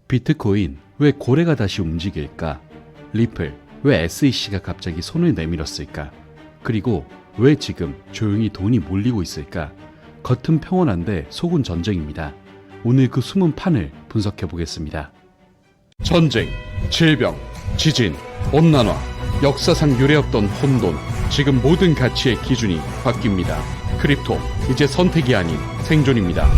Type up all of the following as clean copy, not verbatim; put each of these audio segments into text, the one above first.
비트코인 왜 고래가 다시 움직일까? 리플 왜 SEC가 갑자기 손을 내밀었을까? 그리고 왜 지금 조용히 돈이 몰리고 있을까? 겉은 평온한데 속은 전쟁입니다. 오늘 그 숨은 판을 분석해 보겠습니다. 전쟁, 질병, 지진, 온난화, 역사상 유례없던 혼돈, 지금 모든 가치의 기준이 바뀝니다. 크립토, 이제 선택이 아닌 생존입니다.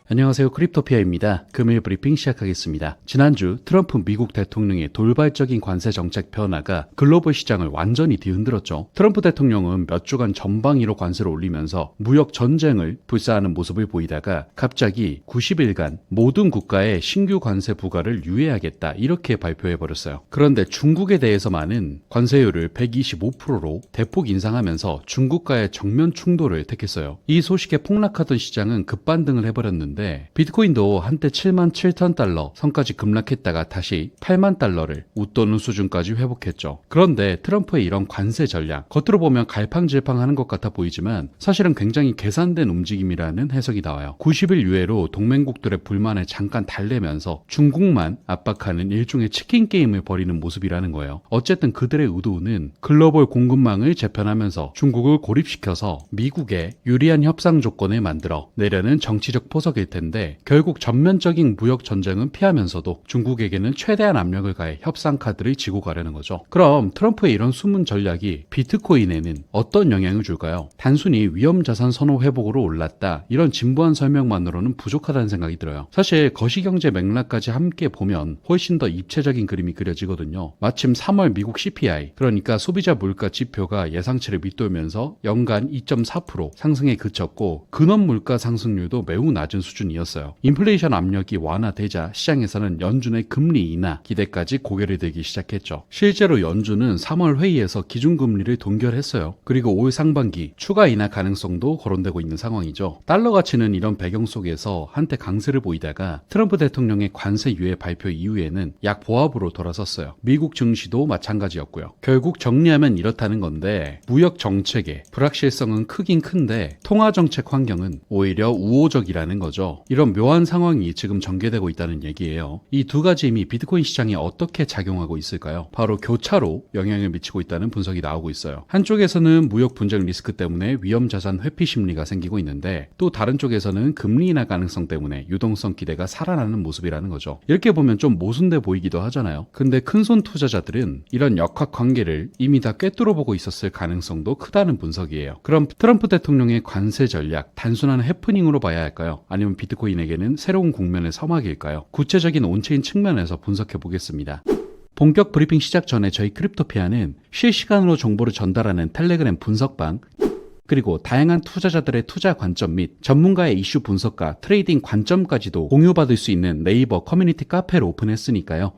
안녕하세요. 크립토피아입니다. 금일 브리핑 시작하겠습니다. 지난주 트럼프 미국 대통령의 돌발적인 관세 정책 변화가 글로벌 시장을 완전히 뒤흔들었죠. 트럼프 대통령은 몇 주간 전방위로 관세를 올리면서 무역 전쟁을 불사하는 모습을 보이다가 갑자기 90일간 모든 국가에 신규 관세 부과를 유예하겠다 이렇게 발표해버렸어요. 그런데 중국에 대해서만은 관세율을 125%로 대폭 인상하면서 중국과의 정면 충돌을 택했어요. 이 소식에 폭락하던 시장은 급반등을 해버렸는데 비트코인도 한때 7만 7천 달러 선까지 급락했다가 다시 8만 달러를 웃도는 수준까지 회복했죠. 그런데 트럼프의 이런 관세 전략, 겉으로 보면 갈팡질팡하는 것 같아 보이지만 사실은 굉장히 계산된 움직임이라는 해석이 나와요. 90일 유예로 동맹국들의 불만을 잠깐 달래면서 중국만 압박하는 일종의 치킨 게임을 벌이는 모습이라는 거예요. 어쨌든 그들의 의도는 글로벌 공급망을 재편하면서 중국을 고립시켜서 미국에 유리한 협상 조건을 만들어 내려는 정치적 포석일 텐데 결국 전면적인 무역 전쟁은 피하면서도 중국에게는 최대한 압력을 가해 협상 카드를 쥐고 가려는 거죠. 그럼 트럼프의 이런 숨은 전략이 비트코인에는 어떤 영향을 줄까요? 단순히 위험자산 선호 회복으로 올랐다 이런 진부한 설명만으로는 부족하다는 생각이 들어요. 사실 거시경제 맥락까지 함께 보면 훨씬 더 입체적인 그림이 그려지거든요. 마침 3월 미국 CPI 그러니까 소비자 물가 지표가 예상치를 밑돌면서 연간 2.4% 상승에 그쳤고 근원 물가 상승률도 매우 낮은 수준이었어요. 인플레이션 압력이 완화되자 시장에서는 연준의 금리 인하 기대까지 고개를 들기 시작했죠. 실제로 연준은 3월 회의에서 기준금리를 동결했어요. 그리고 올 상반기 추가 인하 가능성도 거론되고 있는 상황이죠. 달러 가치는 이런 배경 속에서 한때 강세를 보이다가 트럼프 대통령의 관세 유예 발표 이후에는 약 보합으로 돌아섰어요. 미국 증시도 마찬가지였고요. 결국 정리하면 이렇다는 건데 무역 정책의 불확실성은 크긴 큰데 통화 정책 환경은 오히려 우호적이라는 거죠. 이런 묘한 상황이 지금 전개되고 있다는 얘기예요. 이 두 가지 힘이 비트코인 시장에 어떻게 작용하고 있을까요? 바로 교차로 영향을 미치고 있다는 분석이 나오고 있어요. 한쪽에서는 무역 분쟁 리스크 때문에 위험 자산 회피 심리가 생기고 있는데 또 다른 쪽에서는 금리 인하 가능성 때문에 유동성 기대가 살아나는 모습이라는 거죠. 이렇게 보면 좀 모순돼 보이기도 하잖아요. 근데 큰손 투자자들은 이런 역학 관계를 이미 다 꿰뚫어 보고 있었을 가능성도 크다는 분석이에요. 그럼 트럼프 대통령의 관세 전략 단순한 해프닝으로 봐야 할까요? 아니면 비트코인에게는 새로운 국면의 서막일까요? 구체적인 온체인 측면에서 분석해 보겠습니다. 본격 브리핑 시작 전에 저희 크립토피아는 실시간으로 정보를 전달하는 텔레그램 분석방 그리고 다양한 투자자들의 투자 관점 및 전문가의 이슈 분석과 트레이딩 관점까지도 공유받을 수 있는 네이버 커뮤니티 카페를 오픈했으니까요.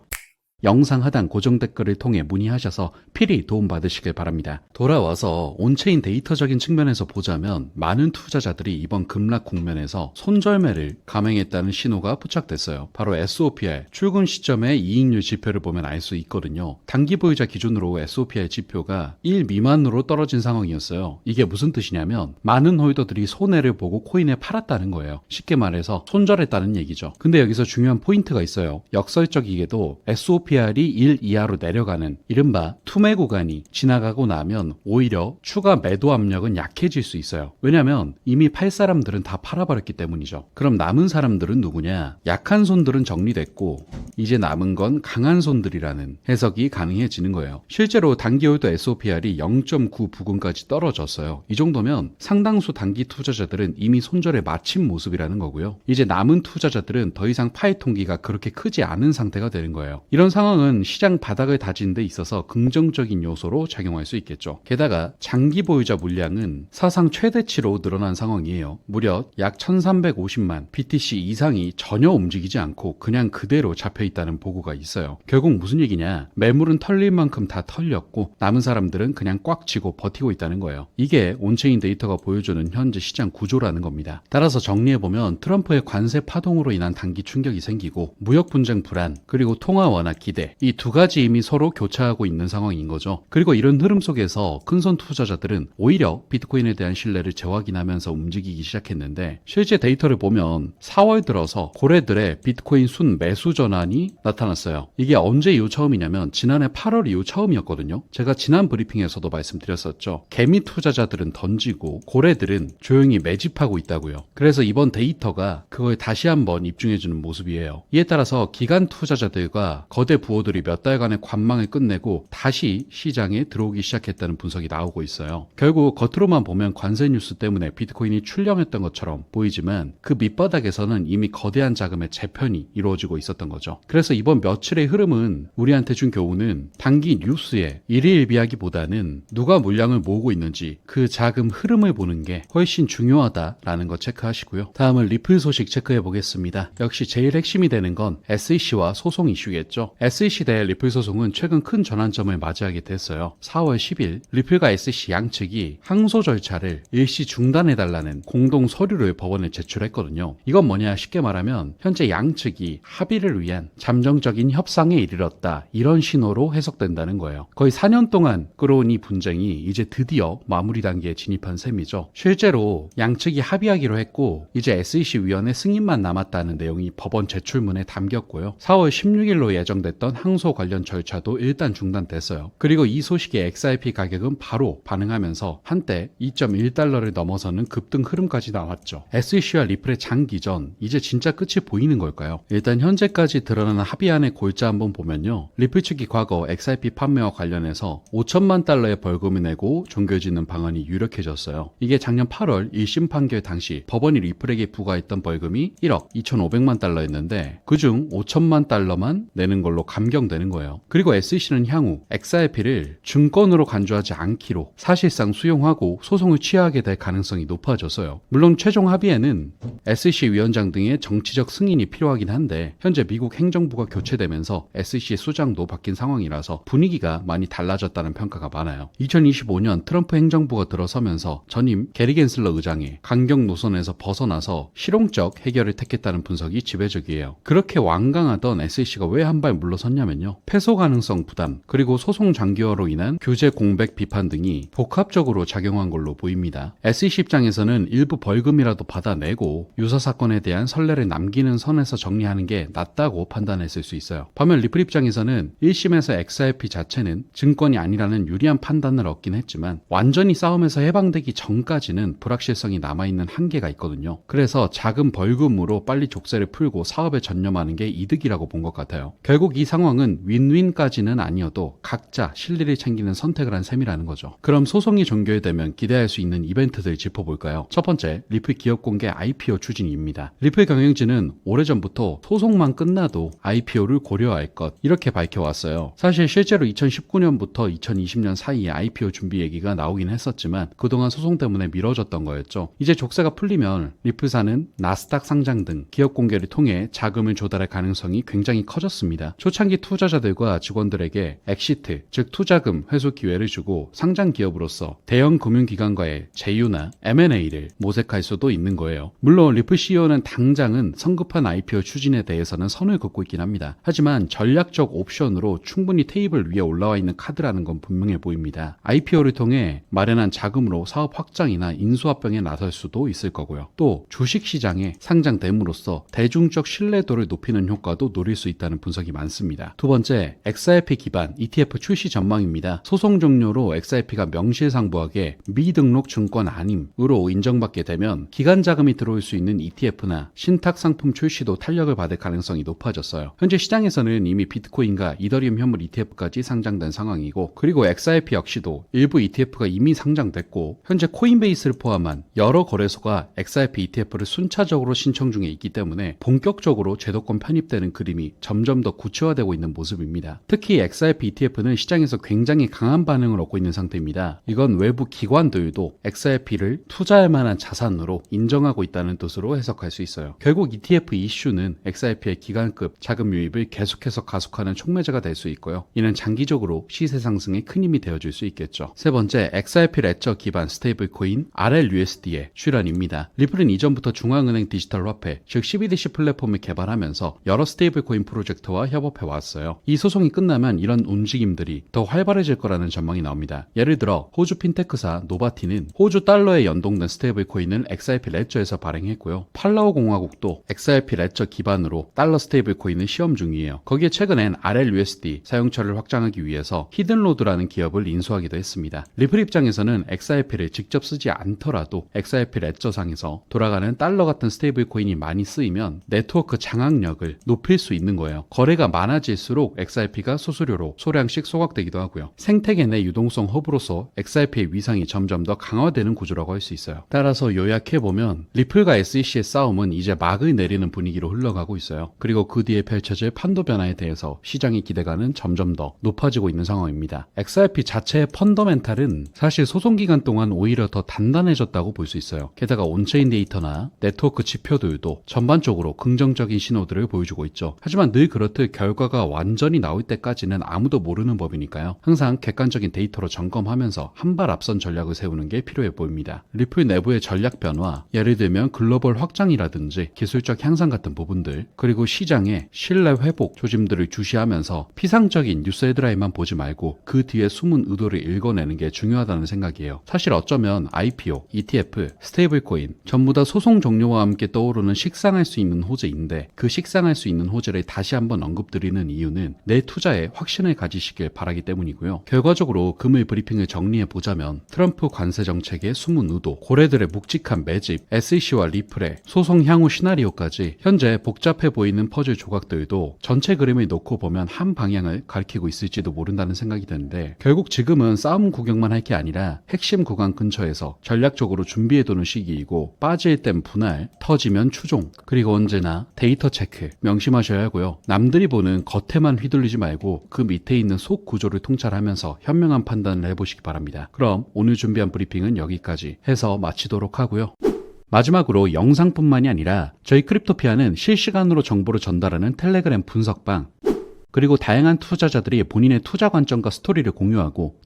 영상 하단 고정 댓글을 통해 문의하셔서 필히 도움받으시길 바랍니다. 돌아와서 온체인 데이터적인 측면에서 보자면 많은 투자자들이 이번 급락 국면에서 손절매를 감행했다는 신호가 포착됐어요. 바로 SOPR, 출근 시점의 이익률 지표를 보면 알 수 있거든요. 단기 보유자 기준으로 SOPR 지표가 1 미만으로 떨어진 상황이었어요. 이게 무슨 뜻이냐면 많은 홀더들이 손해를 보고 코인을 팔았다는 거예요. 쉽게 말해서 손절했다는 얘기죠. 근데 여기서 중요한 포인트가 있어요. 역설적이게도 SOPR이 1 이하로 내려가는 이른바 투매 구간이 지나가고 나면 오히려 추가 매도 압력은 약해질 수 있어요. 왜냐하면 이미 팔 사람들은 다 팔아버렸기 때문이죠. 그럼 남은 사람들은 누구냐? 약한 손들은 정리됐고 이제 남은 건 강한 손들이라는 해석이 가능해지는 거예요. 실제로 단기 홀더 SOPR이 0.9 부근까지 떨어졌어요. 이 정도면 상당수 단기 투자자들은 이미 손절에 마친 모습이라는 거고요. 이제 남은 투자자들은 더 이상 팔 통기가 그렇게 크지 않은 상태가 되는 거예요. 이런 상황은 시장 바닥을 다진 데 있어서 긍정적인 요소로 작용할 수 있겠죠. 게다가 장기 보유자 물량은 사상 최대치로 늘어난 상황이에요. 무려 약 1350만 BTC 이상이 전혀 움직이지 않고 그냥 그대로 잡혀있다는 보고가 있어요. 결국 무슨 얘기냐? 매물은 털릴 만큼 다 털렸고 남은 사람들은 그냥 꽉 쥐고 버티고 있다는 거예요. 이게 온체인 데이터가 보여주는 현재 시장 구조라는 겁니다. 따라서 정리해보면 트럼프의 관세 파동으로 인한 단기 충격이 생기고 무역 분쟁 불안 그리고 통화 완화 기대, 이 두 가지 이미 서로 교차하고 있는 상황인 거죠. 그리고 이런 흐름 속에서 큰손 투자자들은 오히려 비트코인에 대한 신뢰를 재확인하면서 움직이기 시작했는데, 실제 데이터를 보면 4월 들어서 고래들의 비트코인 순 매수 전환이 나타났어요. 이게 언제 이후 처음이냐면 지난해 8월 이후 처음이었거든요. 제가 지난 브리핑에서도 말씀드렸었죠. 개미 투자자들은 던지고 고래들은 조용히 매집하고 있다고요. 그래서 이번 데이터가 그걸 다시 한번 입증해주는 모습이에요. 이에 따라서 기관 투자자들과 거대 부호들이 몇 달간의 관망을 끝내고 다시 시장에 들어오기 시작했다는 분석이 나오고 있어요. 결국 겉으로만 보면 관세 뉴스 때문에 비트코인이 출렁했던 것처럼 보이지만 그 밑바닥에서는 이미 거대한 자금의 재편이 이루어지고 있었던 거죠. 그래서 이번 며칠의 흐름은 우리한테 준 교훈은 단기 뉴스에 일희일비하기보다는 누가 물량을 모으고 있는지 그 자금 흐름을 보는 게 훨씬 중요하다라는 거 체크하시고요. 다음은 리플 소식 체크해 보겠습니다. 역시 제일 핵심이 되는 건 SEC와 소송 이슈겠죠. SEC 대 리플 소송은 최근 큰 전환점을 맞이하게 됐어요. 4월 10일 리플과 SEC 양측이 항소 절차를 일시 중단해달라는 공동 서류를 법원에 제출했거든요. 이건 뭐냐, 쉽게 말하면 현재 양측이 합의를 위한 잠정적인 협상에 이르렀다, 이런 신호로 해석된다는 거예요. 거의 4년 동안 끌어온 이 분쟁이 이제 드디어 마무리 단계에 진입한 셈이죠. 실제로 양측이 합의하기로 했고 이제 SEC 위원회 승인만 남았다는 내용이 법원 제출문에 담겼고요. 4월 16일로 예정됐던 항소 관련 절차도 일단 중단됐어요. 그리고 이 소식에 XRP 가격은 바로 반응하면서 한때 2.1달러를 넘어서는 급등 흐름까지 나왔죠. SEC와 리플의 장기전, 이제 진짜 끝이 보이는 걸까요? 일단 현재까지 드러나는 합의안의 골자 한번 보면요. 리플 측이 과거 XRP 판매와 관련해서 5천만 달러의 벌금을 내고 종결짓는 방안이 유력해졌어요. 이게 작년 8월 1심 판결 당시 법원이 리플에게 부과했던 벌금이 1억 2,500만 달러였는데 그중 5천만 달러만 내는 걸로 감경되는 거예요. 그리고 SEC는 향후 XRP를 증권으로 간주하지 않기로 사실상 수용하고 소송을 취하게 될 가능성이 높아졌어요. 물론 최종 합의에는 SEC 위원장 등의 정치적 승인이 필요하긴 한데 현재 미국 행정부가 교체되면서 SEC의 수장도 바뀐 상황이라서 분위기가 많이 달라졌다는 평가가 많아요. 2025년 트럼프 행정부가 들어서면서 전임 게리 겐슬러 의장이 강경 노선에서 벗어나서 실용적 해결을 택했다는 분석이 지배적이에요. 그렇게 완강하던 SEC가 왜 한 발 물러섰냐면요. 패소 가능성 부담, 그리고 소송 장기화로 인한 규제 공백 비판 등이 복합적으로 작용한 걸로 보입니다. SEC 입장에서는 일부 벌금이라도 받아내고 유사 사건에 대한 선례를 남기는 선에서 정리하는 게 낫다고 판단했을 수 있어요. 반면 리플 입장에서는 1심에서 XRP 자체는 증권이 아니라는 유리한 판단을 얻긴 했지만 완전히 싸움에서 해방되기 전까지는 불확실성이 남아있는 한계가 있거든요. 그래서 작은 벌금으로 빨리 족쇄를 풀고 사업에 전념하는 게 이득이라고 본 것 같아요. 결국 이 상황은 윈윈까지는 아니어도 각자 실리를 챙기는 선택을 한 셈이라는 거죠. 그럼 소송이 종결되면 기대할 수 있는 이벤트들 짚어볼까요? 첫 번째, 리플 기업 공개 IPO 추진입니다. 리플 경영진은 오래전부터 소송만 끝나도 IPO를 고려할 것, 이렇게 밝혀왔어요. 사실 실제로 2019년부터 2020년 사이에 IPO 준비 얘기가 나오긴 했었지만 그동안 소송 때문에 미뤄졌던 거였죠. 이제 족쇄가 풀리면 리플사는 나스닥 상장 등 기업 공개를 통해 자금을 조달할 가능성이 굉장히 커졌습니다. 초창기 투자자들과 직원들에게 엑시트, 즉 투자금 회수 기회를 주고 상장 기업으로서 대형 금융기관과의 제휴나 M&A를 모색할 수도 있는 거예요. 물론 리플 CEO는 당장은 성급한 IPO 추진에 대해서는 선을 긋고 있긴 합니다. 하지만 전략적 옵션으로 충분히 테이블 위에 올라와 있는 카드라는 건 분명해 보입니다. IPO를 통해 마련한 자금으로 사업 확장이나 인수합병에 나설 수도 있을 거고요. 또 주식시장에 상장됨으로써 대중적 신뢰도를 높이는 효과도 노릴 수 있다는 분석이 많습니다. 두 번째, XRP 기반 ETF 출시 전망입니다. 소송 종료로 XRP가 명실상부하게 미등록 증권 아님으로 인정받게 되면 기간 자금이 들어올 수 있는 ETF나 신탁 상품 출시도 탄력을 받을 가능성이 높아졌어요. 현재 시장에서는 이미 비트코인과 이더리움 현물 ETF까지 상장된 상황이고, 그리고 XRP 역시도 일부 ETF가 이미 상장됐고 현재 코인베이스를 포함한 여러 거래소가 XRP ETF를 순차적으로 신청 중에 있기 때문에 본격적으로 제도권 편입되는 그림이 점점 더 구체화되고 있는 모습입니다. 특히 XRP ETF는 시장에서 굉장히 강한 반응을 얻고 있는 상태입니다. 이건 외부 기관들도 XRP를 투자할 만한 자산으로 인정하고 있다는 뜻으로 해석할 수 있어요. 결국 ETF 이슈는 XRP의 기간급 자금 유입을 계속해서 가속하는 촉매제가 될 수 있고요. 이는 장기적으로 시세 상승에 큰 힘이 되어줄 수 있겠죠. 세 번째, XRP 레저 기반 스테이블 코인 RLUSD의 출현입니다. 리플은 이전부터 중앙은행 디지털 화폐, 즉 CBDC 플랫폼을 개발하면서 여러 스테이블 코인 프로젝트와 협업해 코앞에 왔어요. 이 소송이 끝나면 이런 움직임들이 더 활발해질 거라는 전망이 나옵니다. 예를 들어 호주 핀테크사 노바티는 호주 달러에 연동된 스테이블 코인을 XRP 레저에서 발행했고요. 팔라우 공화국도 XRP 레저 기반으로 달러 스테이블 코인을 시험 중이에요. 거기에 최근엔 RLUSD 사용처를 확장하기 위해서 히든로드라는 기업을 인수하기도 했습니다. 리플 입장에서는 XRP를 직접 쓰지 않더라도 XRP 레저상에서 돌아가는 달러 같은 스테이블 코인이 많이 쓰이면 네트워크 장악력을 높일 수 있는 거예요. 거래가 많아질수록 XRP가 수수료로 소량씩 소각되기도 하고요. 생태계 내 유동성 허브로서 XRP의 위상이 점점 더 강화되는 구조라고 할 수 있어요. 따라서 요약해보면 리플과 SEC의 싸움은 이제 막을 내리는 분위기로 흘러가고 있어요. 그리고 그 뒤에 펼쳐질 판도 변화에 대해서 시장의 기대감은 점점 더 높아지고 있는 상황입니다. XRP 자체의 펀더멘탈은 사실 소송 기간 동안 오히려 더 단단해졌다고 볼 수 있어요. 게다가 온체인 데이터나 네트워크 지표들도 전반적으로 긍정적인 신호들을 보여주고 있죠. 하지만 늘 그렇듯 결과가 완전히 나올 때까지는 아무도 모르는 법이니까요. 항상 객관적인 데이터로 점검하면서 한 발 앞선 전략을 세우는 게 필요해 보입니다. 리플 내부의 전략 변화, 예를 들면 글로벌 확장이라든지 기술적 향상 같은 부분들, 그리고 시장의 신뢰 회복 조짐들을 주시하면서 피상적인 뉴스 헤드라인만 보지 말고 그 뒤에 숨은 의도를 읽어내는 게 중요하다는 생각이에요. 사실 어쩌면 IPO, ETF, 스테이블 코인 전부 다 소송 종료와 함께 떠오르는 식상할 수 있는 호재인데, 그 식상할 수 있는 호재를 다시 한번 언급드리는 이유는 내 투자에 확신을 가지시길 바라기 때문이고요. 결과적으로 금일 브리핑을 정리해 보자면 트럼프 관세 정책의 숨은 의도, 고래들의 묵직한 매집, SEC와 리플의 소송 향후 시나리오까지 현재 복잡해 보이는 퍼즐 조각들도 전체 그림을 놓고 보면 한 방향을 가리키고 있을지도 모른다는 생각이 드는데, 결국 지금은 싸움 구경만 할 게 아니라 핵심 구간 근처에서 전략적으로 준비해두는 시기이고, 빠질 땐 분할, 터지면 추종, 그리고 언제나 데이터 체크 명심하셔야 하고요. 남들이 보는 겉에만 휘둘리지 말고 그 밑에 있는 속 구조를 통찰하면서 현명한 판단을 해보시기 바랍니다. 그럼 오늘 준비한 브리핑은 여기까지 해서 마치도록 하고요. 마지막으로 영상뿐만이 아니라 저희 크립토피아는 실시간으로 정보를 전달하는 텔레그램 분석방, 그리고 다양한 투자자들이 본인의 투자 관점과 스토리를 공유하고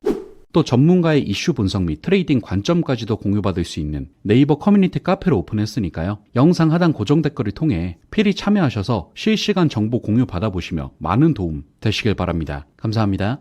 또 전문가의 이슈 분석 및 트레이딩 관점까지도 공유받을 수 있는 네이버 커뮤니티 카페를 오픈했으니까요. 영상 하단 고정 댓글을 통해 필히 참여하셔서 실시간 정보 공유 받아보시며 많은 도움 되시길 바랍니다. 감사합니다.